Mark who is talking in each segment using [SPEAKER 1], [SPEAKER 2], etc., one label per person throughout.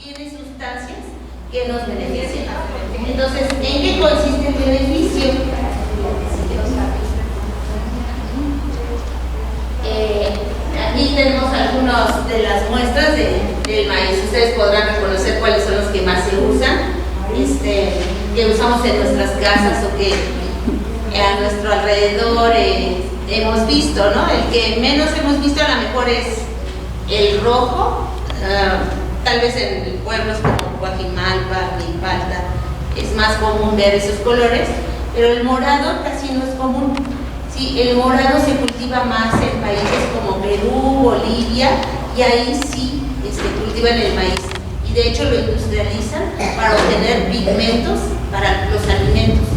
[SPEAKER 1] tiene sustancias que nos benefician. Entonces, ¿en qué consiste el beneficio? Aquí tenemos algunas de las muestras del maíz. Ustedes podrán reconocer cuáles son los que más se usan, que usamos en nuestras casas o que a nuestro alrededor hemos visto, ¿no? El que menos hemos visto a lo mejor es el rojo, tal vez en pueblos como Guajimalpa, Milpalta, es más común ver esos colores, pero el morado casi no es común. Sí, el morado se cultiva más en países como Perú, Bolivia, y ahí sí cultivan el maíz. Y de hecho lo industrializan para obtener pigmentos para los alimentos,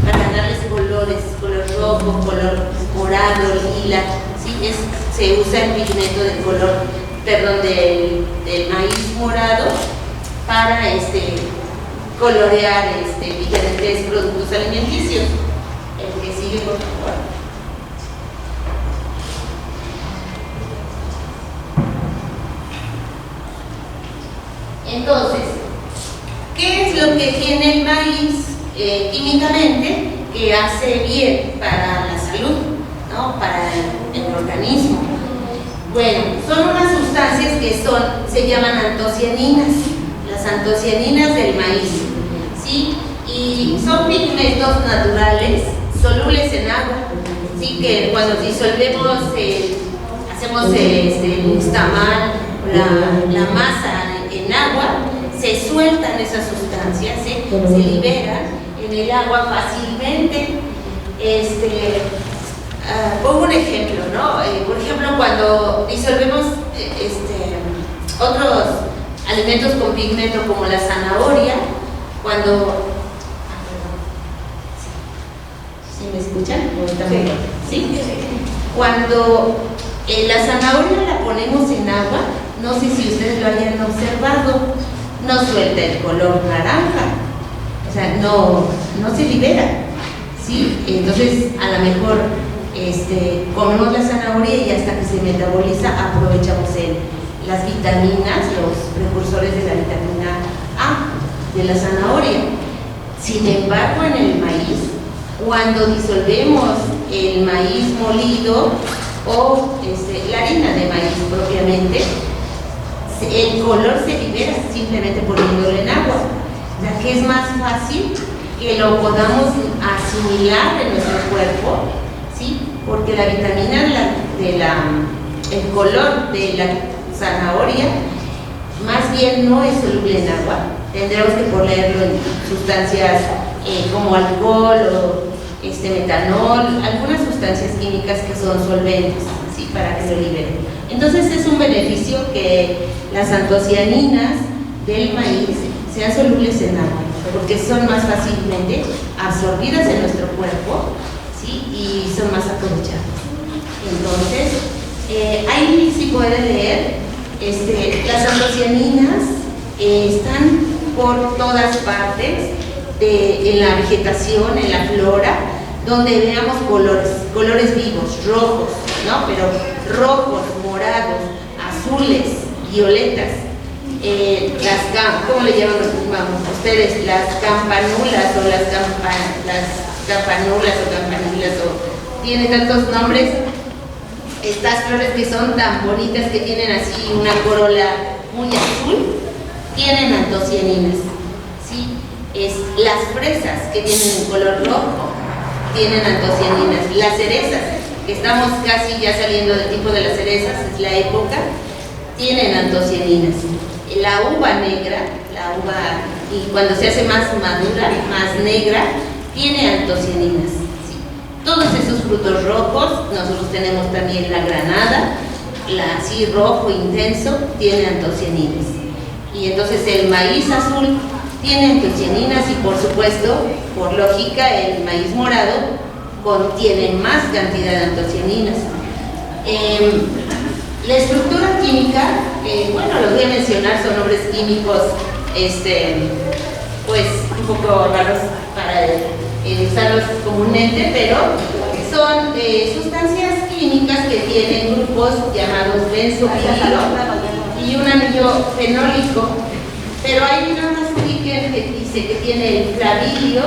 [SPEAKER 1] para darles colores, color rojo, color morado, lila. Sí, se usa el pigmento del color, perdón, del maíz morado para colorear diferentes productos alimenticios. El que sigue, por favor. Entonces, ¿qué es lo que tiene el maíz químicamente que hace bien para la salud, ¿no? Para el organismo? Bueno, son unas sustancias que se llaman antocianinas, las antocianinas del maíz, ¿sí? Y son pigmentos naturales solubles en agua, ¿sí? Que cuando disolvemos, hacemos el nixtamal, la masa en agua, se sueltan esas sustancias, ¿sí? Se liberan en el agua fácilmente. Pongo un ejemplo, ¿no? Por ejemplo, cuando disolvemos otros alimentos con pigmento como la zanahoria, ¿sí me escuchan? ¿Sí? Cuando la zanahoria la ponemos en agua, no sé si ustedes lo hayan observado, no suelta el color naranja, o sea, no se libera, ¿sí? Entonces, a lo mejor comemos la zanahoria y hasta que se metaboliza aprovechamos las vitaminas, los precursores de la vitamina A de la zanahoria. Sin embargo, en el maíz, cuando disolvemos el maíz molido o la harina de maíz propiamente, el color se libera simplemente poniéndolo en agua. O sea, que es más fácil que lo podamos asimilar en nuestro cuerpo, ¿sí? Porque la vitamina el color de la zanahoria más bien no es soluble en agua. Tendremos que ponerlo en sustancias como alcohol o metanol, algunas sustancias químicas que son solventes, ¿sí? Para que se liberen. Entonces es un beneficio que las antocianinas del maíz sean solubles en agua, porque son más fácilmente absorbidas en nuestro cuerpo, ¿sí? Y son más aprovechadas. Entonces, ahí sí pueden leer, las antocianinas están por todas partes en la vegetación, en la flora, donde veamos colores vivos, rojos, ¿no? Pero rojos, morados, azules, violetas, ¿cómo le llaman ustedes? Las campanulas o las campanulas o campanilas, o tiene tantos nombres. Estas flores que son tan bonitas, que tienen así una corola muy azul, tienen antocianinas, ¿sí? Las fresas que tienen un color rojo tienen antocianinas. Las cerezas, que estamos casi ya saliendo del tipo de las cerezas, es la época, tienen antocianinas. La uva negra, y cuando se hace más madura, más negra, tiene antocianinas. Todos esos frutos rojos, nosotros tenemos también la granada, así rojo intenso, tiene antocianinas. Y entonces el maíz azul tiene antocianinas y, por supuesto, por lógica, el maíz morado contiene más cantidad de antocianinas. La estructura química, bueno, los voy a mencionar, son nombres químicos pues un poco raros para usarlos comúnmente, pero son sustancias químicas que tienen grupos llamados benzopirilo y un anillo fenólico, pero hay una más ubiquen que dice que tiene el flavilio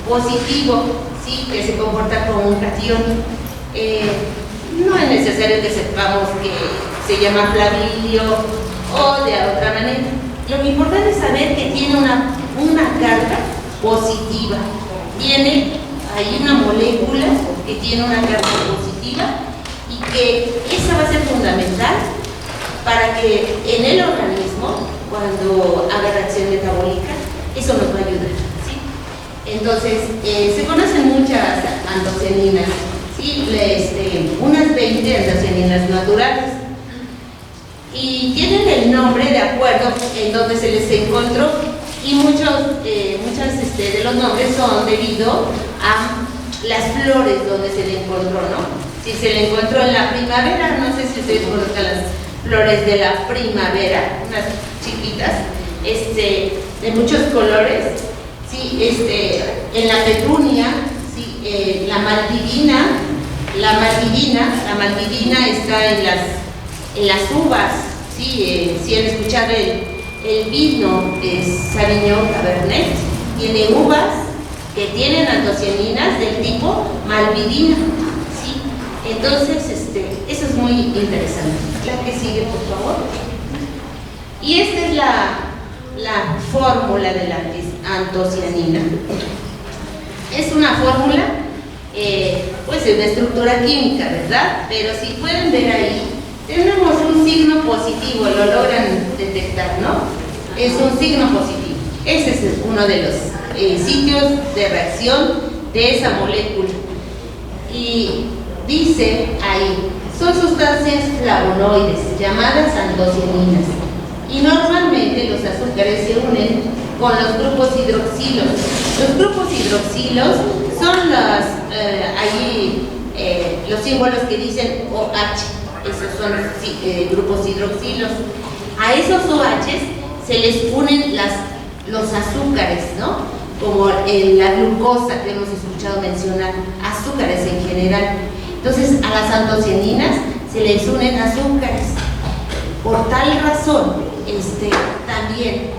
[SPEAKER 1] positivo, ¿sí? Que se comporta como un catión. No es necesario que sepamos que se llama flavilio o de otra manera. Lo importante es saber que tiene una carga positiva. Hay una molécula que tiene una carga positiva y que esa va a ser fundamental para que en el organismo, cuando haga reacción metabólica, eso nos va a ayudar, ¿sí? Entonces, se conocen muchas antocianinas, ¿sí? Unas 20 antocianinas naturales, y tienen el nombre de acuerdo en donde se les encontró, y muchas de los nombres son debido a las flores donde se le encontró, ¿no? Si se le encontró en la primavera, no sé si ustedes conozcan las flores de la primavera, unas chiquitas, de muchos colores, ¿sí? En la petunia, ¿sí? La maldivina está en las uvas, ¿sí? Si han escuchado el vino Sauvignon Cabernet, tiene uvas que tienen antocianinas del tipo malvidina, ¿sí? Entonces, eso es muy interesante. La que sigue, por favor. Y esta es la fórmula de la antocianina. Es una fórmula, pues es de estructura química, ¿verdad? Pero si pueden ver ahí, tenemos un signo positivo, lo logran detectar, ¿no? Es un signo positivo. Ese es uno de los sitios de reacción de esa molécula. Y dice ahí, son sustancias flavonoides llamadas antocianinas, y normalmente los azúcares se unen con los grupos hidroxilos. Los grupos hidroxilos son los símbolos que dicen OH, esos son grupos hidroxilos. A esos OH se les unen los azúcares, ¿no? Como la glucosa que hemos escuchado mencionar, azúcares en general. Entonces, a las antocianinas se les unen azúcares. Por tal razón, también,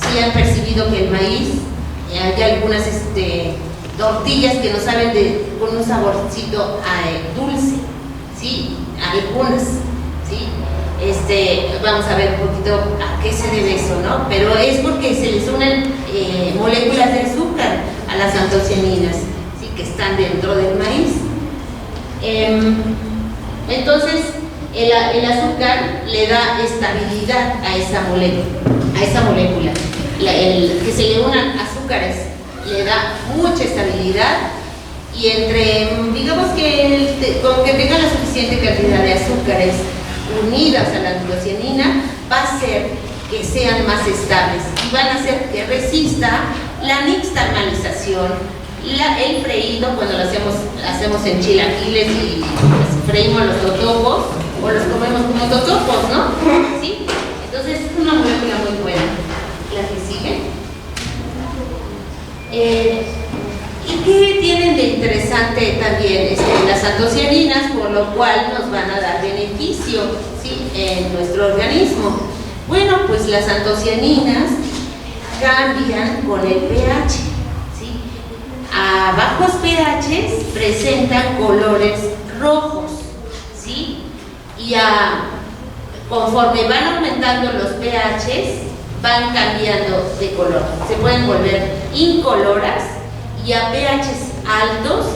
[SPEAKER 1] si han percibido que el maíz, hay algunas tortillas que nos saben con un saborcito dulce, ¿sí? Algunas, ¿sí? Vamos a ver un poquito a qué se debe eso, ¿no? Pero es porque se les unen moléculas de azúcar a las antocianinas, ¿sí? Que están dentro del maíz. Entonces, el azúcar le da estabilidad a esa molécula. Que se le unan azúcares le da mucha estabilidad, y digamos que con que tenga la suficiente cantidad de azúcares unidas a la antocianina, va a hacer que sean más estables y van a hacer que resista la nixtamalización, el freído, cuando lo hacemos en chilaquiles y freímos los totopos o los comemos como totopos, ¿no? ¿Sí? Entonces es una molécula muy buena. La que sigue. ¿Y qué tienen de interesante también las antocianinas, por lo cual nos van a dar beneficio, ¿sí? En nuestro organismo? Bueno, pues las antocianinas cambian con el pH, ¿sí? A bajos pHs presentan colores rojos, ¿sí? Y conforme van aumentando los pHs, van cambiando de color. Se pueden volver incoloras, y a pHs altos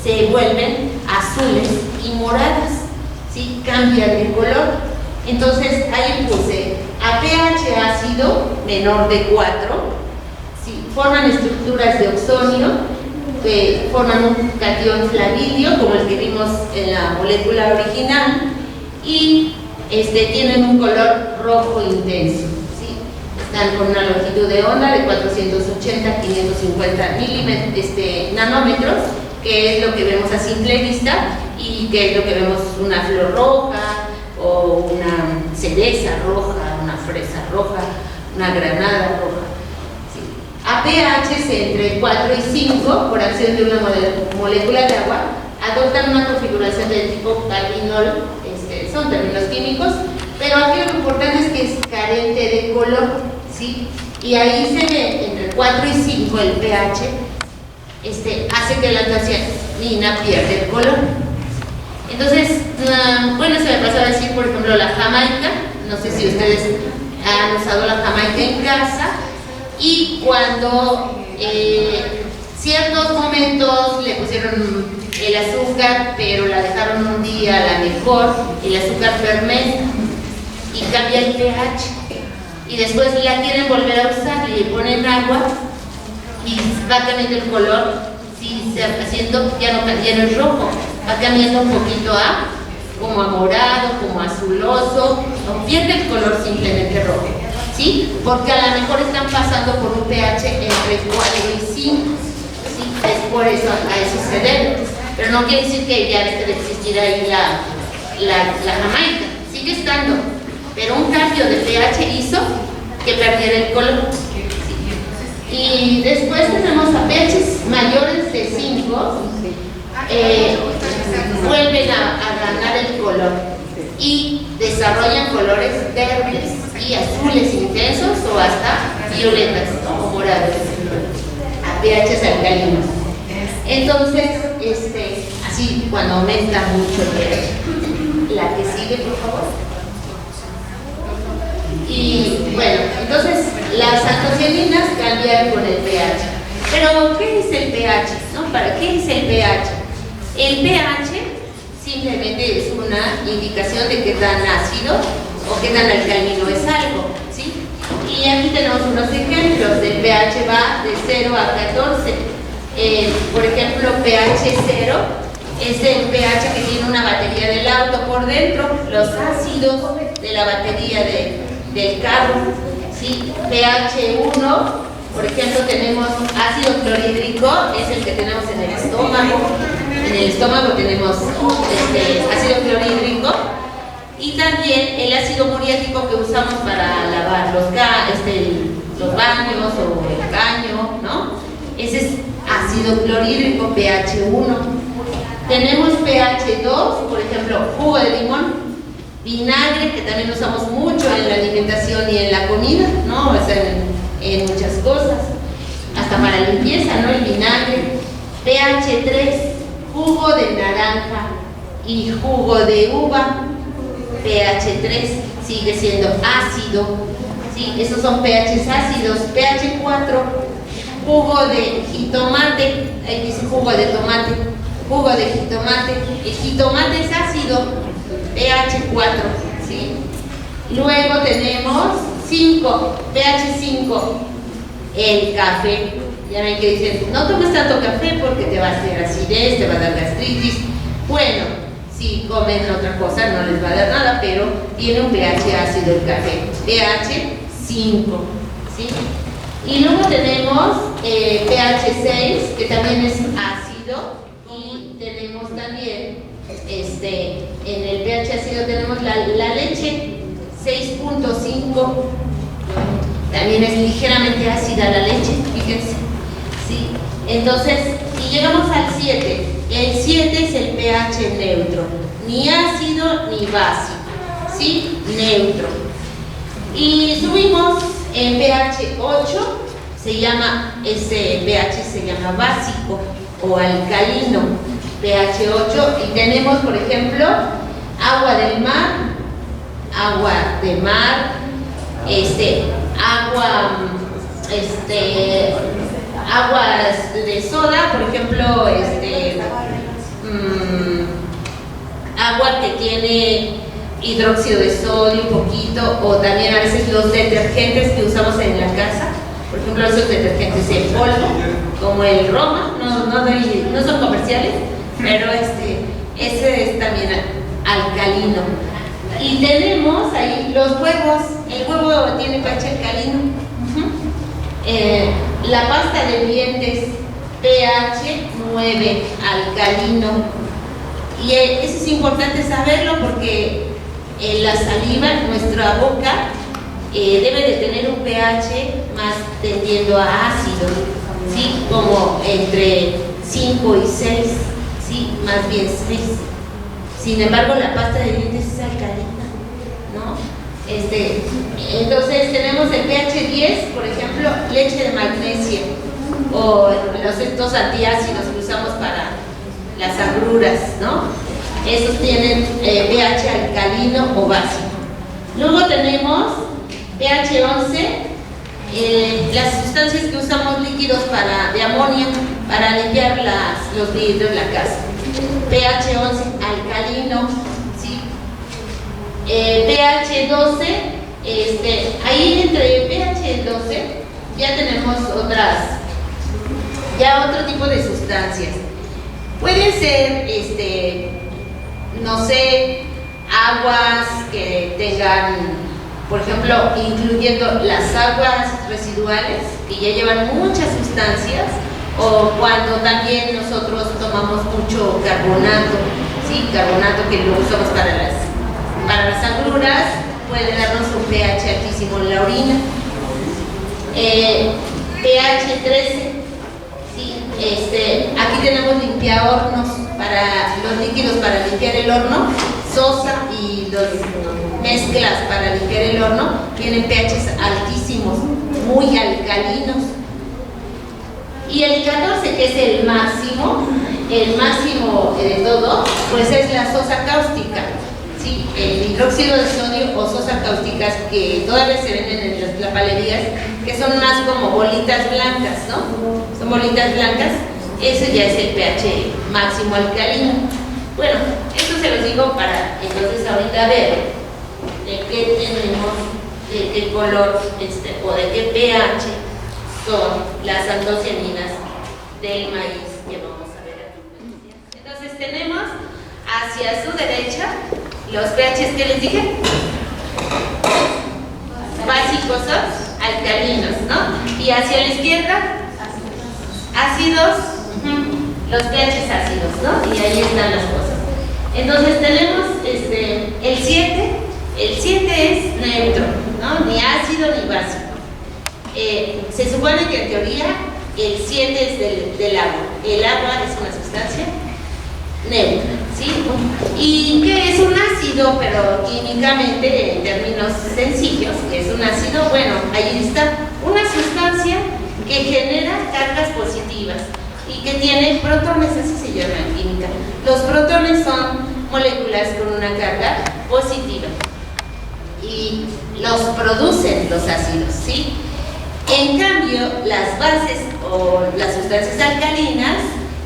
[SPEAKER 1] se vuelven azules y moradas, ¿sí? Cambian de color. Entonces ahí puse a pH ácido menor de 4, ¿sí? Forman estructuras de oxonio que forman un catión flavidio, como el que vimos en la molécula original, y tienen un color rojo intenso. Están con una longitud de onda de 480 a 550 nanómetros, que es lo que vemos a simple vista, y que es lo que vemos una flor roja, o una cereza roja, una fresa roja, una granada roja. ¿Sí? A pHs entre 4 y 5, por acción de una molécula de agua, adoptan una configuración del tipo carbinol, son términos químicos, pero aquí lo importante es que es carente de color. ¿sí? Y ahí se ve entre 4 y 5 el pH, hace que la antacianina pierda el color. Entonces, bueno, se me pasó a decir, por ejemplo, la jamaica. No sé si ustedes han usado la jamaica en casa, y cuando ciertos momentos le pusieron el azúcar, pero la dejaron un día, a la mejor, el azúcar fermenta y cambia el pH, y después la quieren volver a usar y le ponen agua y va cambiando el color, sí, se va haciendo, ya no es rojo, va cambiando un poquito a como a morado, como azuloso, no pierde el color simplemente rojo, ¿sí? Porque a lo mejor están pasando por un pH entre 4 y 5, ¿sí? Es por eso, a eso se debe, pero no quiere decir que ya deje de existir ahí la jamaica, sigue estando, pero un cambio de pH hizo que perdiera el color, ¿sí? Y después tenemos a pHs mayores de 5, vuelven a ganar el color y desarrollan colores verdes y azules intensos o hasta violetas o morados a pHs alcalinos. Entonces, así cuando aumenta mucho el pH. La que sigue, por favor. Y bueno, entonces las antocianinas cambian con el pH. Pero, ¿qué es el pH? ¿No? ¿Para qué es el pH? El pH simplemente es una indicación de qué tan ácido o qué tan alcalino es algo, ¿sí? Y aquí tenemos unos ejemplos. El pH va de 0 a 14. Por ejemplo, pH 0 es el pH que tiene una batería del auto por dentro, los ácidos de la batería del carro, ¿sí? pH 1, por ejemplo, tenemos ácido clorhídrico, es el que tenemos en el estómago. En el estómago tenemos ácido clorhídrico, y también el ácido muriático que usamos para lavar los baños o el caño, ¿no? Ese es ácido clorhídrico, pH 1. Tenemos pH 2, por ejemplo, jugo de limón, vinagre, que también usamos mucho en la alimentación y en la comida, ¿no? O sea, en muchas cosas, hasta para limpieza, ¿no? El vinagre. pH 3, jugo de naranja y jugo de uva, pH 3, sigue siendo ácido, ¿sí? Esos son pHs ácidos. pH 4, jugo de jitomate, ahí dice jugo de tomate, jugo de jitomate, el jitomate es ácido, pH 4, ¿sí? Luego tenemos 5, pH 5, el café. Ya ven que dicen, no tomes tanto café porque te va a hacer acidez, te va a dar gastritis. Bueno, si comen otra cosa no les va a dar nada, pero tiene un pH ácido el café, pH 5, ¿sí? Y luego tenemos pH 6, que también es ácido, y tenemos también, en el pH ácido tenemos la leche, 6.5, también es ligeramente ácida la leche, fíjense, ¿sí? Entonces, y llegamos al 7, el 7 es el pH neutro, ni ácido ni básico, ¿sí? Neutro. Y subimos en pH 8, ese pH se llama básico o alcalino, pH 8, y tenemos, por ejemplo, agua del mar, aguas de soda, por ejemplo, agua que tiene hidróxido de sodio un poquito, o también a veces los detergentes que usamos en la casa, por ejemplo esos detergentes en polvo, como el Roma, no son comerciales, pero ese es también alcalino. Y tenemos ahí los huevos, el huevo tiene pH alcalino. La pasta de dientes, pH 9, alcalino. Y eso es importante saberlo porque la saliva, nuestra boca, debe de tener un pH más tendiendo a ácido, ¿sí? Como entre 5 y 6, ¿sí? Más bien 6. Sin embargo, la pasta de dientes es alcalina, ¿no? Entonces tenemos el pH 10, por ejemplo, leche de magnesia o estos antiácidos que usamos para las agruras, ¿no? Esos tienen pH alcalino o básico. Luego tenemos pH 11, las sustancias que usamos líquidos de amonio para limpiar los vidrios de la casa. pH 11 alcalino, ¿sí? pH 12. Ahí entre pH 12 ya tenemos otro tipo de sustancias. Pueden ser, no sé, aguas que tengan, por ejemplo, incluyendo las aguas residuales que ya llevan muchas sustancias, o cuando también nosotros tomamos mucho carbonato, ¿sí? Carbonato que lo usamos para las agruras, puede darnos un pH altísimo en la orina. pH 13, ¿sí? Aquí tenemos limpiahornos para los líquidos para limpiar el horno, sosa y los mezclas para limpiar el horno, tienen pHs altísimos, muy alcalinos. Y el 14, que es el máximo de todo, pues es la sosa cáustica. Sí, el hidróxido de sodio o sosa cáusticas que todavía se venden en las tlapalerías, que son más como bolitas blancas, ¿no? Son bolitas blancas, ese ya es el pH máximo alcalino. Bueno, esto se los digo para entonces ahorita ver de qué tenemos, de qué color o de qué pH son las antocianinas del maíz que vamos a ver aquí. Entonces tenemos hacia su derecha los pHs que les dije, básicos son alcalinos, ¿no? Y hacia la izquierda, ácidos, los pHs ácidos, ¿no? Y ahí están las cosas. Entonces tenemos el 7 es neutro, ¿no? Ni ácido ni básico. Se supone que en teoría el 7 es del agua. El agua es una sustancia neutra, ¿sí? ¿Y qué es un ácido? Pero químicamente, en términos sencillos, ¿qué es un ácido? Bueno, ahí está, una sustancia que genera cargas positivas y que tiene protones, así se llama en química. Los protones son moléculas con una carga positiva y los producen los ácidos, ¿sí? En cambio, las bases o las sustancias alcalinas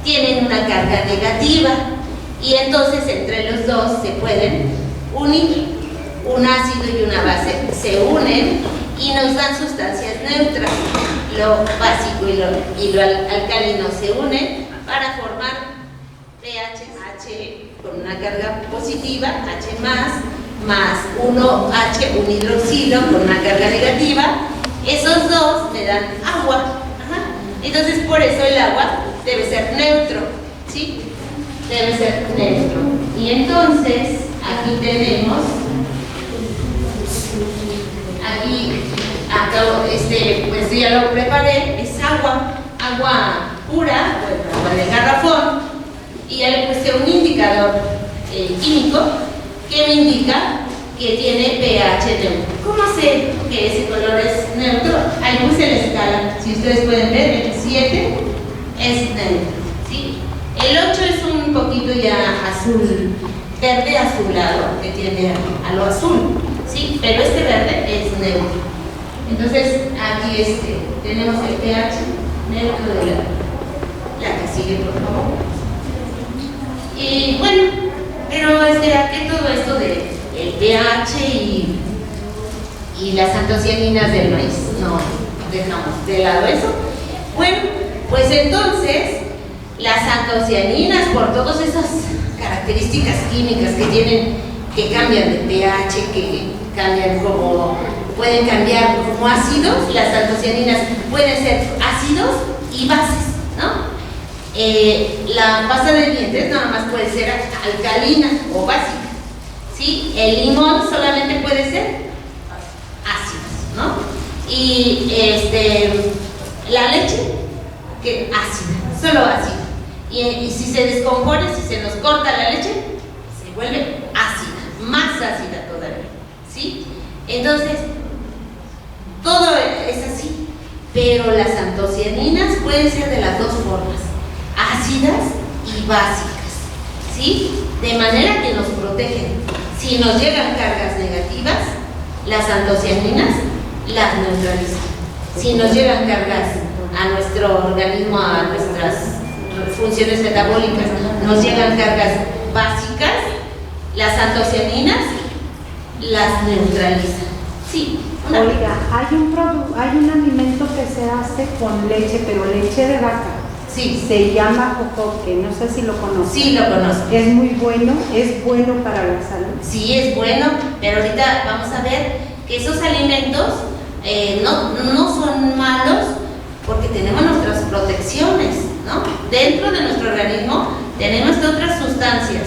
[SPEAKER 1] tienen una carga negativa y entonces entre los dos se pueden unir. Un ácido y una base se unen y nos dan sustancias neutras. Lo básico y lo alcalino se unen para formar pH H con una carga positiva, H más 1H, un hidroxilo con una carga negativa. Esos dos me dan agua. Ajá. Entonces por eso el agua debe ser neutro, ¿sí? Debe ser neutro. Y entonces aquí tenemos, acabo, pues ya lo preparé, es agua pura, bueno, agua de garrafón, y ya le puse un indicador químico que me indica que tiene pH neutro. ¿Cómo sé que ese color es neutro? Ahí puse la escala, si ustedes pueden ver, el 7 es neutro, ¿sí? El 8 es un poquito ya azul, verde azulado, que tiende a lo azul, ¿sí? Pero este verde es neutro. Entonces aquí tenemos el pH neutro de la que sigue, por favor. Y bueno, pero ¿a qué todo esto de el pH y las antocianinas del maíz? No, dejamos de lado eso. Bueno, pues entonces las antocianinas, por todas esas características químicas que tienen, que cambian de pH, que cambian pueden cambiar como ácidos, las antocianinas pueden ser ácidos y bases, ¿no? La pasta de dientes nada más puede ser alcalina o básica, ¿sí? El limón solamente puede ser ácidos, ¿no? Y la leche, que ácida, solo ácida. Y si se descompone, si se nos corta la leche, se vuelve ácida, más ácida todavía, ¿sí? Entonces, pero las antocianinas pueden ser de las dos formas, ácidas y básicas, ¿sí? De manera que nos protegen. Si nos llegan cargas negativas, las antocianinas las neutralizan. Si nos llegan cargas a nuestro organismo, a nuestras funciones metabólicas, nos llegan cargas básicas, las antocianinas las neutralizan. Sí.
[SPEAKER 2] Oiga, hay un alimento que se hace con leche, pero leche de vaca.
[SPEAKER 1] Sí.
[SPEAKER 2] Se llama jojoque, no sé si lo conoces.
[SPEAKER 1] Sí, lo conozco.
[SPEAKER 2] Es muy bueno, es bueno para la salud.
[SPEAKER 1] Sí, es bueno, pero ahorita vamos a ver que esos alimentos no son malos porque tenemos nuestras protecciones, ¿no? Dentro de nuestro organismo tenemos otras sustancias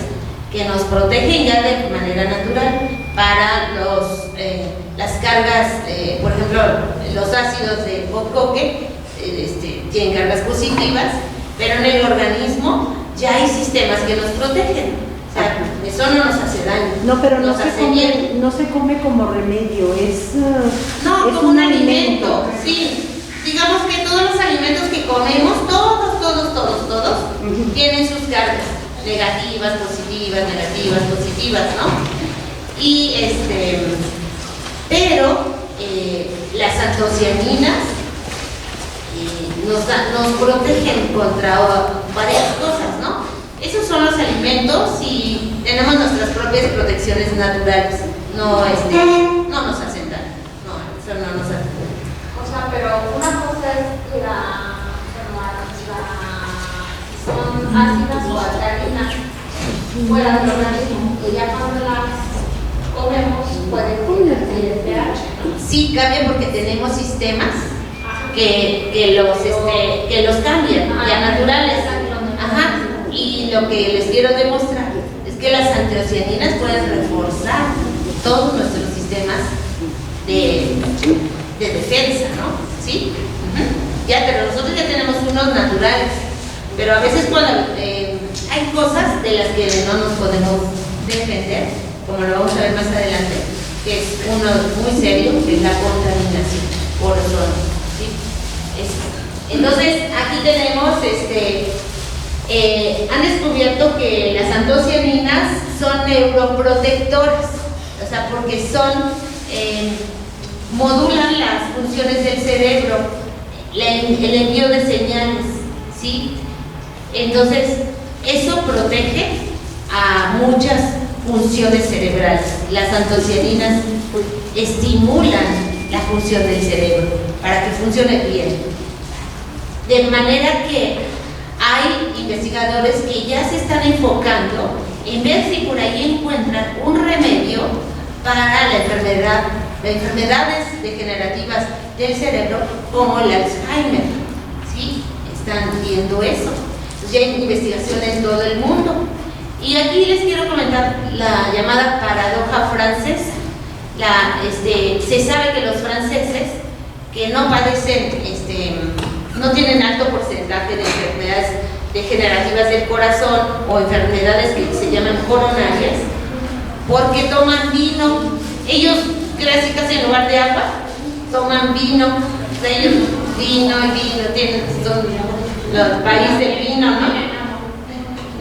[SPEAKER 1] que nos protegen ya de manera natural para las cargas, por ejemplo, los ácidos de jojoque tienen cargas positivas, pero en el organismo ya hay sistemas que nos protegen. O sea, eso no nos hace daño.
[SPEAKER 2] No, pero
[SPEAKER 1] no
[SPEAKER 2] se come como remedio, es
[SPEAKER 1] como un alimento. Sí, digamos que todos los alimentos que comemos, todos, tienen sus cargas negativas, positivas, ¿no? Y pero las antocianinas nos protegen contra varias cosas, ¿no? Esos son los alimentos y tenemos nuestras propias protecciones naturales. No nos hacen daño. No, eso no nos hace daño.
[SPEAKER 3] O sea, pero una cosa es si son ácidas o alcalinas fuera del organismo, que ya cuando las comemos puede cambiar el pH, ¿no?
[SPEAKER 1] Sí, cambia porque tenemos sistemas que los cambian, ya naturales. Ajá. Y lo que les quiero demostrar es que las antocianinas pueden reforzar todos nuestros sistemas de defensa, ¿no? ¿Sí? Pero nosotros ya tenemos unos naturales, pero a veces cuando hay cosas de las que no nos podemos defender, como lo vamos a ver más adelante, que es uno muy serio, que es la contaminación por ozono, ¿sí? Entonces, aquí tenemos han descubierto que las antocianinas son neuroprotectoras, o sea, porque modulan las funciones del cerebro, el envío de señales, ¿sí? Entonces, eso protege a muchas funciones cerebrales. Las antocianinas estimulan la función del cerebro para que funcione bien. De manera que hay investigadores que ya se están enfocando en ver si por ahí encuentran un remedio para enfermedades degenerativas del cerebro como el Alzheimer. ¿Sí? Están viendo eso. Entonces ya hay investigación en todo el mundo. Y aquí les quiero comentar la llamada paradoja francesa. Se sabe que los franceses que no padecen, no tienen alto porcentaje de enfermedades degenerativas del corazón o enfermedades que se llaman coronarias, porque toman vino. Ellos casi en lugar de agua toman vino. O sea, ellos vino, son los países del vino, ¿no?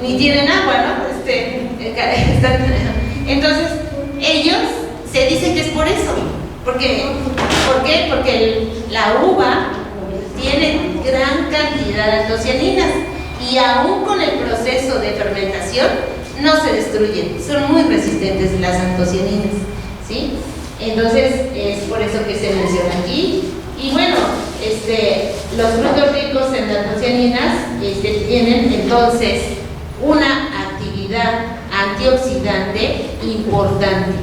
[SPEAKER 1] Ni tienen agua, ¿no? Entonces, ellos se dicen que es por eso. ¿Por qué? Porque la uva tiene gran cantidad de antocianinas y aún con el proceso de fermentación no se destruyen, son muy resistentes las antocianinas, ¿sí? Entonces es por eso que se menciona aquí. Y bueno, los frutos ricos en antocianinas tienen entonces una actividad antioxidante importante,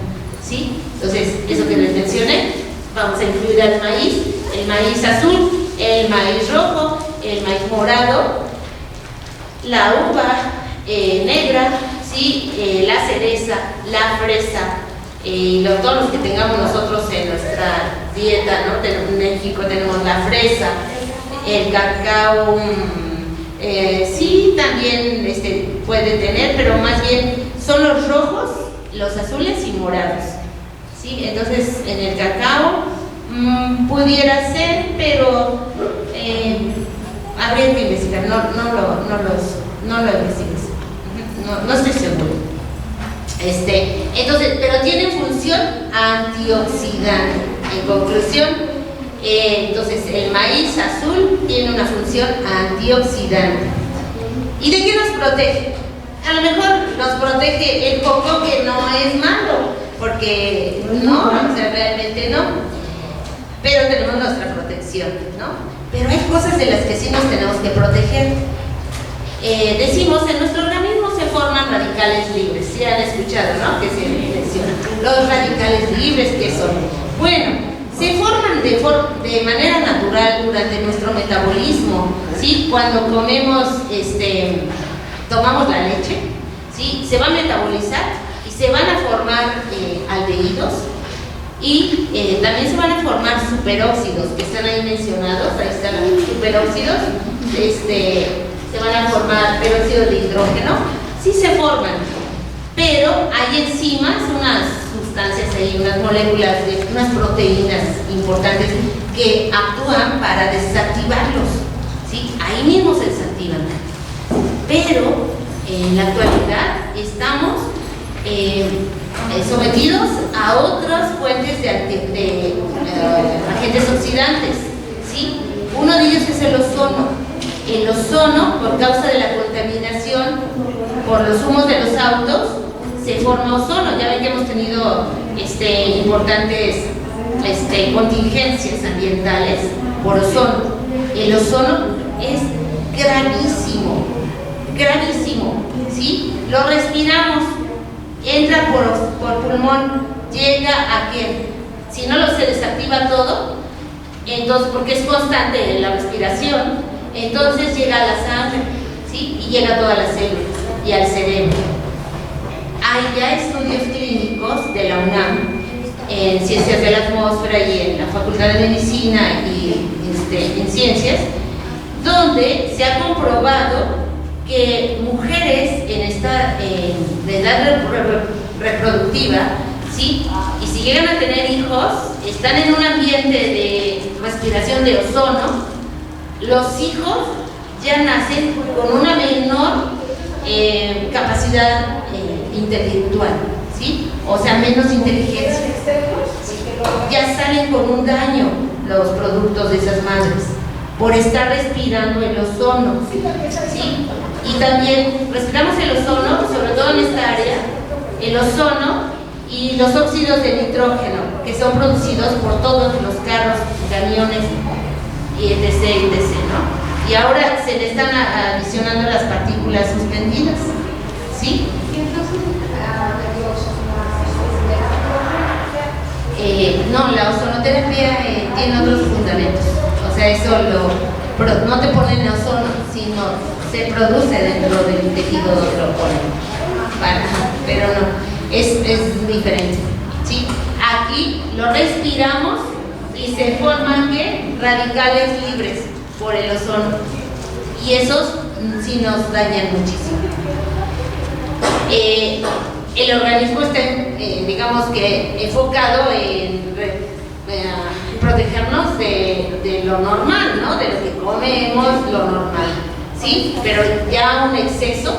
[SPEAKER 1] ¿sí? Entonces, eso que les mencioné, vamos a incluir al maíz, el maíz azul, el maíz rojo, el maíz morado, la uva negra, ¿sí? La cereza, la fresa, todos los que tengamos nosotros en nuestra dieta, ¿no? En México tenemos la fresa, el cacao, sí, también puede tener, pero más bien son los rojos, los azules y morados, ¿sí? Entonces, en el cacao Pudiera ser, pero habría que investigar, no lo investigues, no estoy seguro. Entonces, pero tiene función antioxidante. En conclusión, entonces el maíz azul tiene una función antioxidante. ¿Y de qué nos protege? A lo mejor nos protege el coco, que no es malo, porque no, o sea, realmente no, pero tenemos nuestra protección, ¿no? Pero hay cosas de las que sí nos tenemos que proteger. Decimos, en nuestro organismo se forman radicales libres. ¿Sí han escuchado, no? Que se mencionan. Los radicales libres, ¿qué son? Bueno, se forman de manera natural durante nuestro metabolismo, ¿sí? Cuando comemos, tomamos la leche, ¿sí? Se va a metabolizar y se van a formar aldehídos, y también se van a formar superóxidos, que están ahí mencionados. Ahí están los superóxidos. Se van a formar peróxido de hidrógeno, sí se forman, pero hay enzimas, unas sustancias ahí, unas moléculas, unas proteínas importantes que actúan para desactivarlos, ¿sí? Ahí mismo se desactivan. Pero en la actualidad estamos sometidos a otras fuentes de agentes oxidantes, ¿sí? Uno de ellos es el ozono. El ozono, por causa de la contaminación por los humos de los autos, se forma ozono. Ya ven que hemos tenido importantes contingencias ambientales por ozono. El ozono es gravísimo, gravísimo, ¿sí? Lo respiramos, entra por pulmón, llega a que, si no se desactiva todo, entonces, porque es constante la respiración, entonces llega a la sangre, ¿sí? Y llega a todas las células y al cerebro. Hay ya estudios clínicos de la UNAM en Ciencias de la Atmósfera y en la Facultad de Medicina y en Ciencias, donde se ha comprobado que mujeres de edad reproductiva, ¿sí? Y si llegan a tener hijos, están en un ambiente de respiración de ozono, los hijos ya nacen con una menor capacidad intelectual, ¿sí? O sea, menos inteligencia. Ya salen con un daño los productos de esas madres por estar respirando el ozono, ¿sí? Y también respiramos el ozono, sobre todo en esta área, el ozono y los óxidos de nitrógeno, que son producidos por todos los carros, camiones, y etc., ¿no? Y ahora se le están adicionando las partículas suspendidas, ¿sí? No, la ozonoterapia tiene otros fundamentos. O sea, eso no te ponen ozono, sino se produce dentro del tejido pero no, es diferente, ¿sí? Aquí lo respiramos y se forman radicales libres por el ozono, y esos sí nos dañan muchísimo. El organismo está, digamos que, enfocado en protegernos de lo normal, ¿no? De lo que comemos, lo normal, ¿sí? Pero ya un exceso,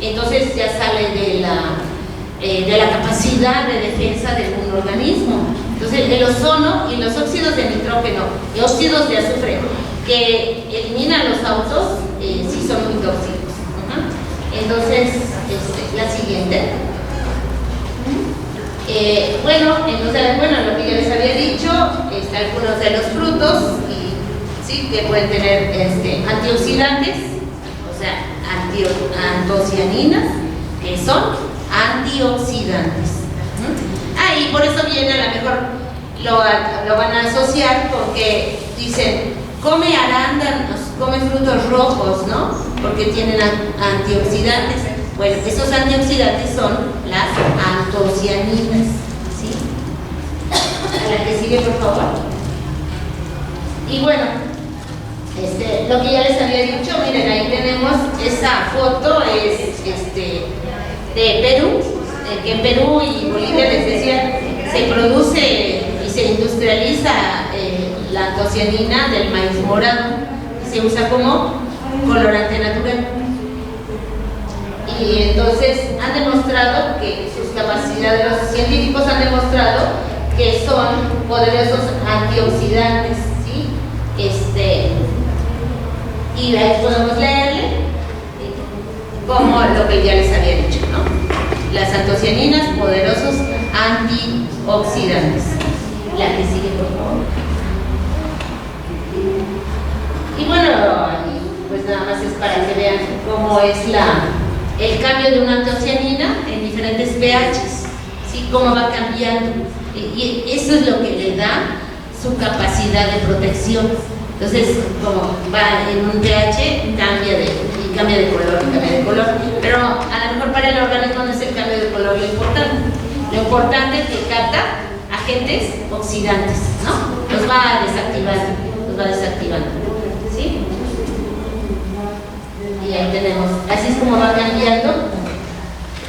[SPEAKER 1] entonces ya sale de la capacidad de defensa de un organismo. Entonces, el ozono y los óxidos de nitrógeno y óxidos de azufre que eliminan los autos, sí son muy tóxicos. Entonces, la siguiente. Lo que ya les había dicho, algunos de los frutos, ¿sí? Que pueden tener antioxidantes, o sea, antocianinas, que son antioxidantes. Y por eso viene, a lo mejor lo van a asociar porque dicen, come arándanos, come frutos rojos, ¿no? Porque tienen antioxidantes. Bueno, esos antioxidantes son las antocianinas, ¿sí? A la que sigue, por favor. Y bueno, lo que ya les había dicho, miren, ahí tenemos esa foto, es de Perú, que en Perú y Bolivia, les decía, se produce y se industrializa la antocianina del maíz morado, que se usa como colorante natural. Y entonces han demostrado que sus capacidades, los científicos han demostrado que son poderosos antioxidantes, ¿sí? Y ahí podemos leerle como lo que ya les había dicho, ¿no? Las antocianinas, poderosos antioxidantes. La que sigue, por favor. Y bueno, pues nada más es para que vean cómo es el cambio de una antocianina en diferentes pHs, ¿sí? Cómo va cambiando. Y eso es lo que le da su capacidad de protección. Entonces, como va en un pH, cambia de color. Pero a lo mejor para el organismo no es el cambio de color lo importante. Lo importante es que capta agentes oxidantes, ¿no? Los va desactivando, ¿sí? Y ahí tenemos, así es como va cambiando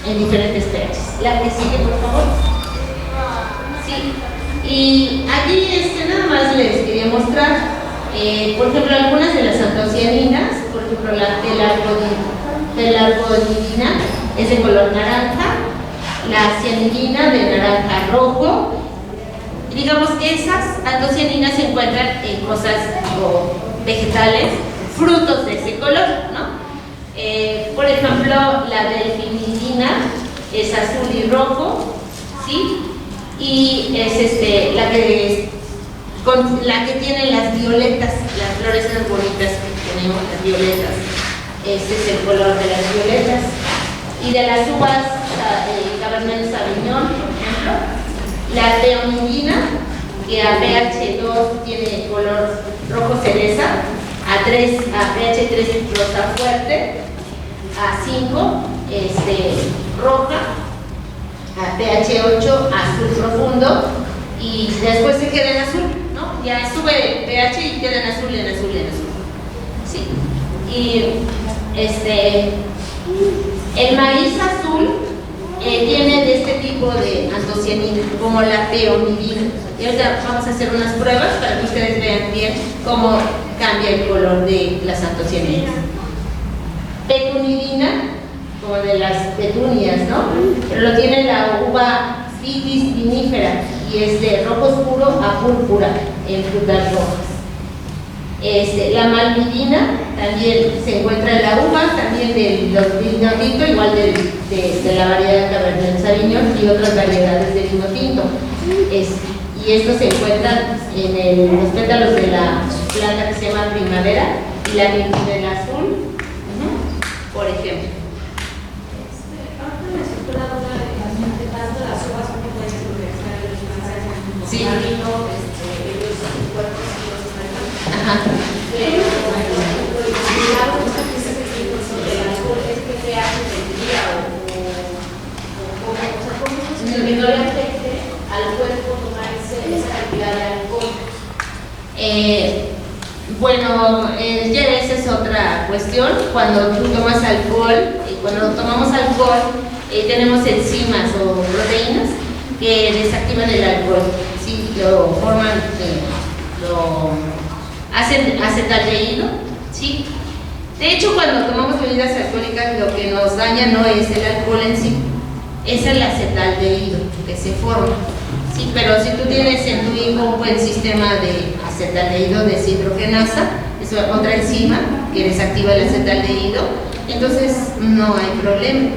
[SPEAKER 1] en diferentes pHs. La que sigue, por favor. Sí. Y aquí nada más les quería mostrar, por ejemplo, algunas de las antocianinas, por ejemplo, la telarconidina es de color naranja, la cianidina de naranja rojo. Digamos que esas antocianinas se encuentran en cosas o vegetales, frutos de ese color, ¿no? Por ejemplo, la delfinidina es azul y rojo, ¿sí? Y es la que tiene las violetas, las flores más bonitas que tenemos, las violetas. Este es el color de las violetas. Y de las uvas, Cabernet Sauvignon, por ejemplo, la teonidina, que a pH 2 tiene color rojo cereza, a pH 3 rosa fuerte, a 5 roja, a pH 8 azul profundo, y después se queda en azul, ¿no? Ya sube pH y queda en azul, en azul, en azul. Sí. Y el maíz azul tiene de este tipo de antocianina, como la teonidina. Y ahorita vamos a hacer unas pruebas para que ustedes vean bien cómo cambia el color de las antocianinas. Petunidina, como de las petunias, ¿no? Pero lo tiene la uva Vitis vinifera y es de rojo oscuro a púrpura en frutas rojas. La malvidina también se encuentra en la uva, también del vino tinto, igual de la variedad Cabernet Sauvignon y otras variedades de vino tinto. Y estos se encuentran en los pétalos de la planta que se llama primavera y la del azul, por ejemplo. Sí. Ajá.
[SPEAKER 3] Que no le afecte al cuerpo tomar esa cantidad de alcohol.
[SPEAKER 1] Bueno, ya esa es otra cuestión. Cuando tú tomas alcohol, y cuando tomamos alcohol, tenemos enzimas o proteínas que desactivan el alcohol, ¿sí? Lo forman, lo hacen acetaldehído, ¿sí? De hecho, cuando tomamos bebidas alcohólicas, lo que nos daña no es el alcohol en sí, es el acetaldehído que se forma, ¿sí? Pero si tú tienes en tu hijo un buen sistema de acetaldehído deshidrogenasa, es otra enzima que desactiva el acetaldehído, entonces no hay problema,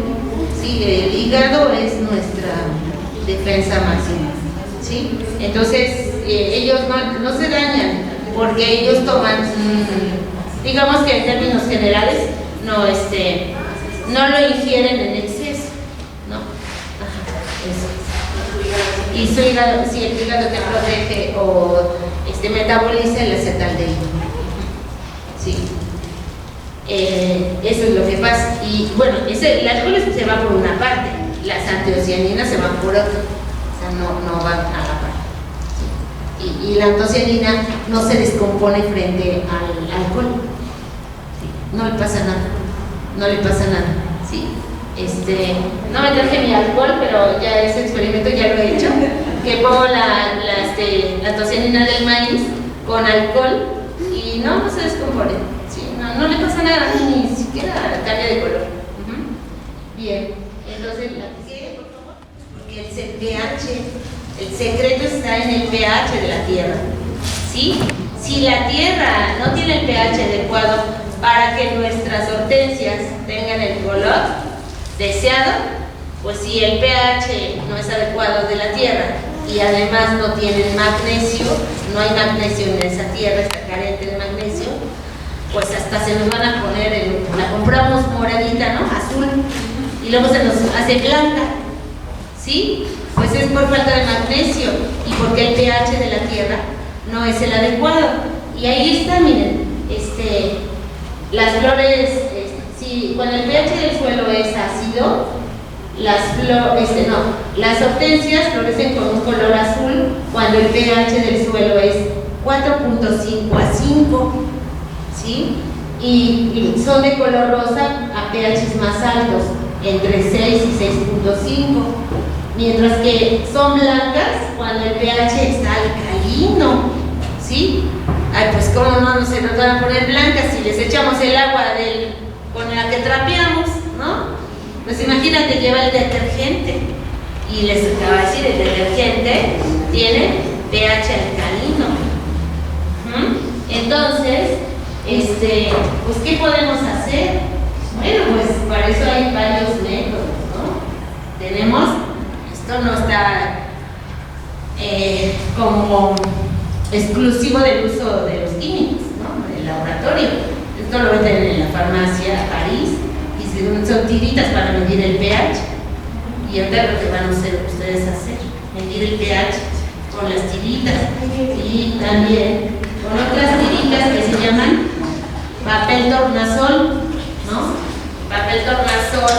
[SPEAKER 1] ¿sí? El hígado es nuestra defensa máxima, ¿sí? Entonces ellos no se dañan porque ellos toman, digamos que en términos generales no lo ingieren en exceso, ¿no? Ajá, eso. Y su hígado, si el hígado te protege o metaboliza el acetaldehído, ¿sí? Eso es lo que pasa. Y bueno, el alcohol se va por una parte, las antocianinas se van por otra, o sea, no van a la parte. Y la antocianina no se descompone frente al alcohol, ¿sí? No le pasa nada, ¿sí? No me traje mi alcohol, pero ya ese experimento ya lo he hecho, que pongo la antocianina del maíz con alcohol y no se descompone, ¿sí? No le pasa nada, ni siquiera cambia de color. Bien, entonces la que sigue, por favor, porque el pH, el secreto está en el pH de la tierra, ¿sí? Si la tierra no tiene el pH adecuado para que nuestras hortensias tengan el color deseado, pues si el pH no es adecuado de la tierra y además no tienen magnesio, no hay magnesio en esa tierra, está carente de magnesio, pues hasta se nos van a poner, la compramos moradita, ¿no? Azul, y luego se nos hace blanca, ¿sí? Pues es por falta de magnesio y porque el pH de la tierra no es el adecuado. Y ahí está, miren, las flores, cuando el pH del suelo es ácido, las hortensias florecen con un color azul cuando el pH del suelo es 4.5 a 5, ¿sí? Y son de color rosa a pHs más altos, entre 6 y 6.5, mientras que son blancas cuando el pH está alcalino, ¿sí? Ay, pues cómo no se nos van a poner blancas si les echamos el agua con la que trapeamos, ¿no? Pues imagínate, lleva el detergente y les acaba de decir, el detergente tiene pH alcalino. Entonces, pues ¿qué podemos hacer? Bueno, pues para eso hay varios métodos, ¿no? Tenemos, esto no está como exclusivo del uso de los químicos, ¿no? Del laboratorio. Esto lo venden en la farmacia París y son tiritas para medir el pH. Y ahora lo que van a hacer ustedes medir el pH con las tiritas y también con otras tiritas que se llaman papel tornasol, ¿no? Papel tornasol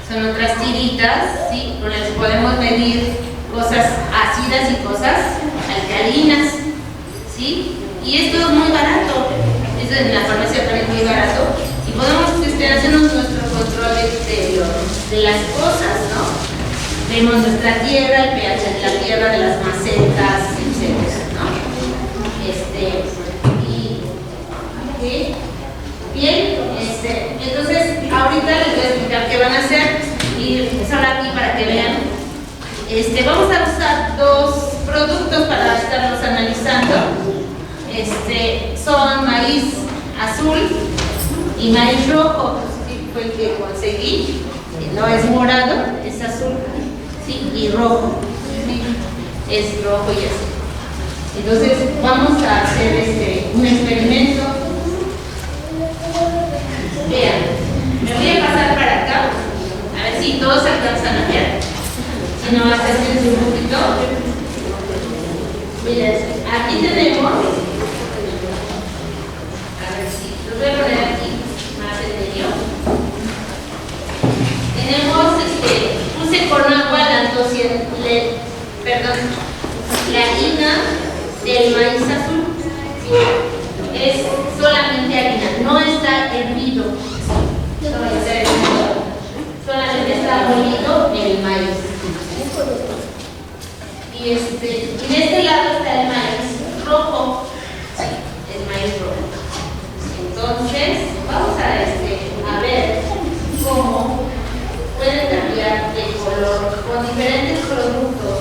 [SPEAKER 1] son otras tiritas, ¿sí? Con las que podemos medir cosas ácidas y cosas alcalinas, ¿sí? Y esto es muy barato, esto en la farmacia también es muy barato y podemos hacernos nuestro control de las cosas, ¿no? Vemos nuestra tierra, el pH de la tierra, de las macetas, etc., ¿no? ¿Sí? Bien, entonces ahorita les voy a explicar qué van a hacer y solo aquí para que vean. Vamos a usar dos productos para estarlos analizando. Son maíz azul y maíz rojo. Sí, fue el que conseguí. No es morado, es azul. Sí, y rojo. Sí, es rojo y azul. Entonces vamos a hacer un experimento. Vean, me voy a pasar para acá, a ver si todos alcanzan a ver. Si no, acérquense un poquito. Miren, aquí tenemos, a ver si los voy a poner aquí, más en medio. Tenemos, puse con agua la harina del maíz azul. Es solamente harina, no está hervido. Solamente está molido el maíz. Y de este lado está el maíz rojo. Sí, el maíz rojo. Entonces, vamos a ver cómo pueden cambiar de color con diferentes productos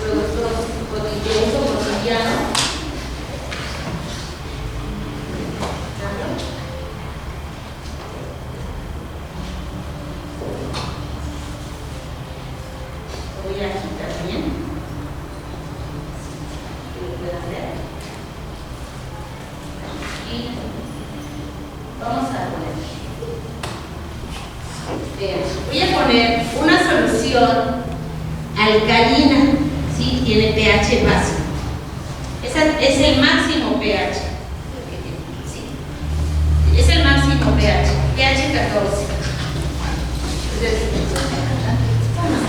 [SPEAKER 1] de uso cotidiano. Voy aquí también. Lo pueden ver. Y vamos a poner. Vean, voy a poner una solución alcalina, ¿sí? Tiene pH básico. Es el máximo pH. ¿Sí? Es el máximo pH, pH 14.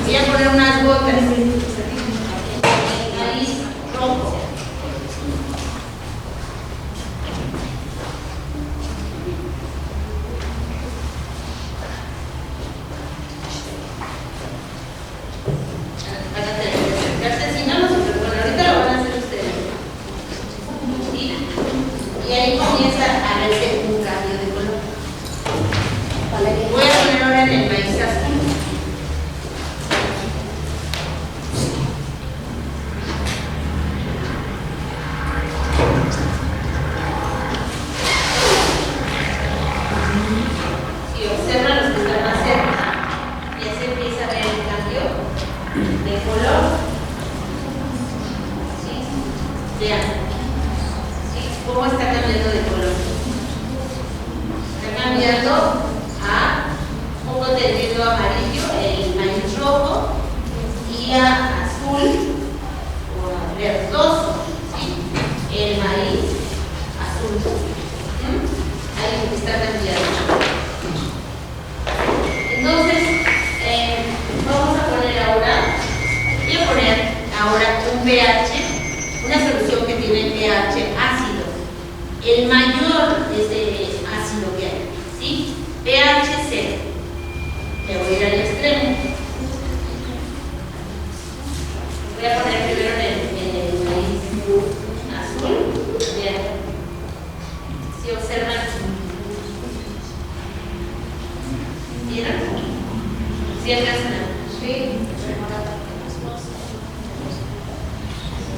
[SPEAKER 1] Voy a poner unas gotas. Maíz rojo. Van a tener que acercarse, si no, no se preocupen, ahorita lo van a hacer ustedes. Vean, ¿sí? ¿Cómo está cambiando de color? Está cambiando a un contenido amarillo, el maíz rojo, y a azul o a verdoso, ¿sí? El maíz azul. Ahí está cambiando. Entonces, vamos a poner ahora, voy a poner ahora un pH, una solución que tiene pH ácido. El mayor es de ácido que hay, ¿sí? pH 0. Me voy a ir al extremo. Voy a poner primero en el maíz azul. Bien. Si observan, ¿vieron? ¿Sí alcanzan? Sí.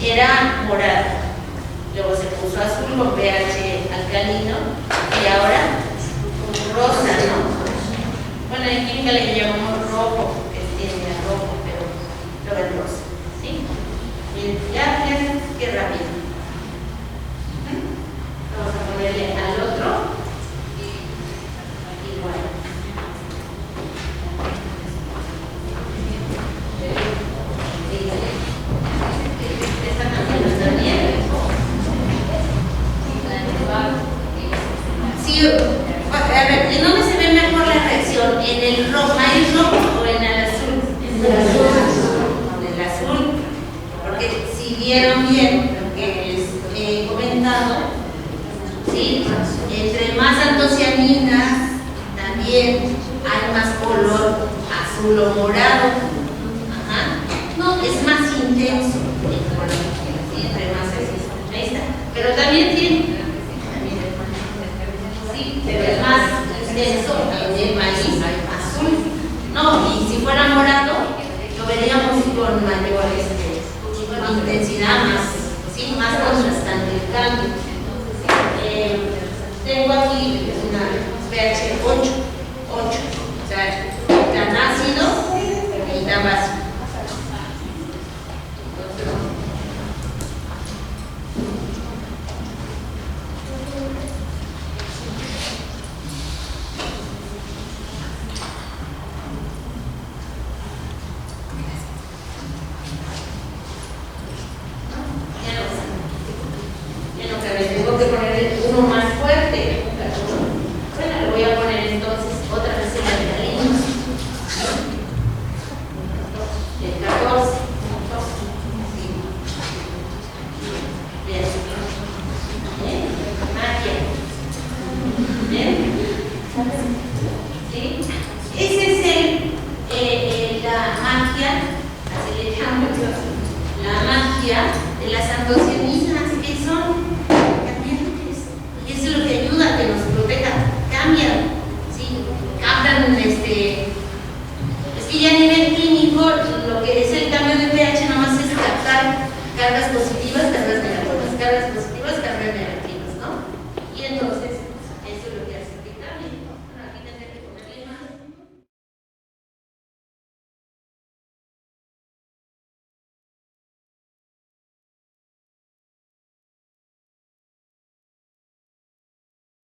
[SPEAKER 1] Era morado, luego se puso azul con pH alcalino y ahora rosa, ¿no? Bueno, en química le llamamos rojo, que tiene a rojo, pero luego es rosa, ¿sí? Bien, ya qué rápido. Vamos a ponerle al otro igual. Sí, a ver, ¿en dónde se ve mejor la reacción? ¿En el maíz rojo o en el azul? En el azul. En el azul. Porque si vieron bien lo que les he comentado, ¿sí? Entre más antocianinas también hay más color azul o morado. Ajá. No, es más intenso el color. ¿Sí? Entre más así. Ahí está. Pero también tiene. Sí, pero es más intenso en el maíz azul. No, y si fuera morado, lo veríamos con mayor intensidad, más, ¿sí? Más contrastante el cambio. Tengo aquí una pH 8, o sea, tan ácido y tan básico. Tengo que poner uno más fuerte. Bueno, le voy a poner entonces otra vez el alcalino. El 14. Bien. Bien. Magia. Bien. ¿Sí? Ese es la magia, así le llamo yo, la magia de las antocianinas.